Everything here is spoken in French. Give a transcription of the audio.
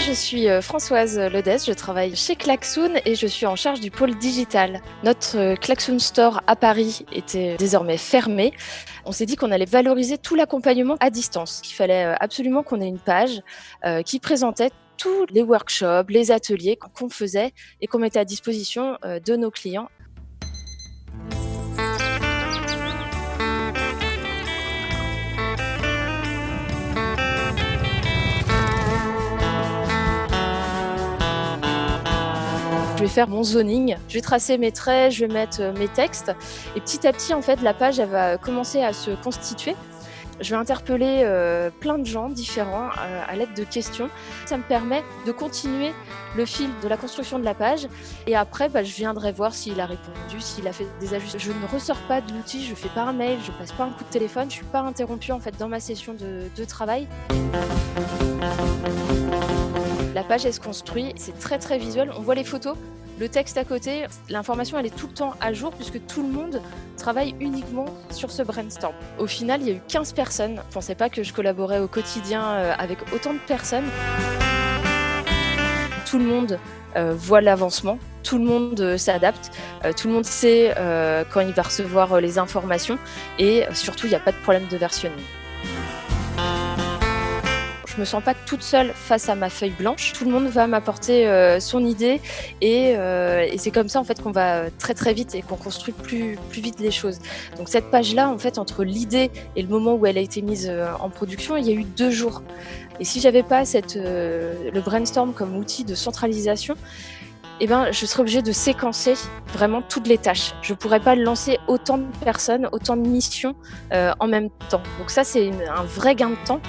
je suis Françoise Ledès, je travaille chez Klaxoon et je suis en charge du pôle digital. Notre Klaxoon Store à Paris était désormais fermé. On s'est dit qu'on allait valoriser tout l'accompagnement à distance. Il fallait absolument qu'on ait une page qui présentait tous les workshops, les ateliers qu'on faisait et qu'on mettait à disposition de nos clients. Je vais faire mon zoning, je vais tracer mes traits, je vais mettre mes textes et petit à petit, en fait, la page, elle va commencer à se constituer. Je vais interpeller plein de gens différents à l'aide de questions. Ça me permet de continuer le fil de la construction de la page et après, je viendrai voir s'il a répondu, s'il a fait des ajustements. Je ne ressors pas de l'outil, je ne fais pas un mail, je ne passe pas un coup de téléphone, je ne suis pas interrompue en fait dans ma session de travail. La page, elle se construit, c'est très très visuel, on voit les photos, le texte à côté, l'information elle est tout le temps à jour puisque tout le monde travaille uniquement sur ce brainstorm. Au final, il y a eu 15 personnes, je ne pensais pas que je collaborais au quotidien avec autant de personnes. Tout le monde voit l'avancement, tout le monde s'adapte, tout le monde sait quand il va recevoir les informations et surtout il n'y a pas de problème de versionning. Je me sens pas toute seule face à ma feuille blanche. Tout le monde va m'apporter son idée et c'est comme ça en fait qu'on va très très vite et qu'on construit plus vite les choses. Donc cette page-là, en fait, entre l'idée et le moment où elle a été mise en production, il y a eu 2 jours. Et si j'avais pas le brainstorm comme outil de centralisation, je serais obligée de séquencer vraiment toutes les tâches. Je pourrais pas lancer autant de personnes, autant de missions en même temps. Donc ça, c'est un vrai gain de temps.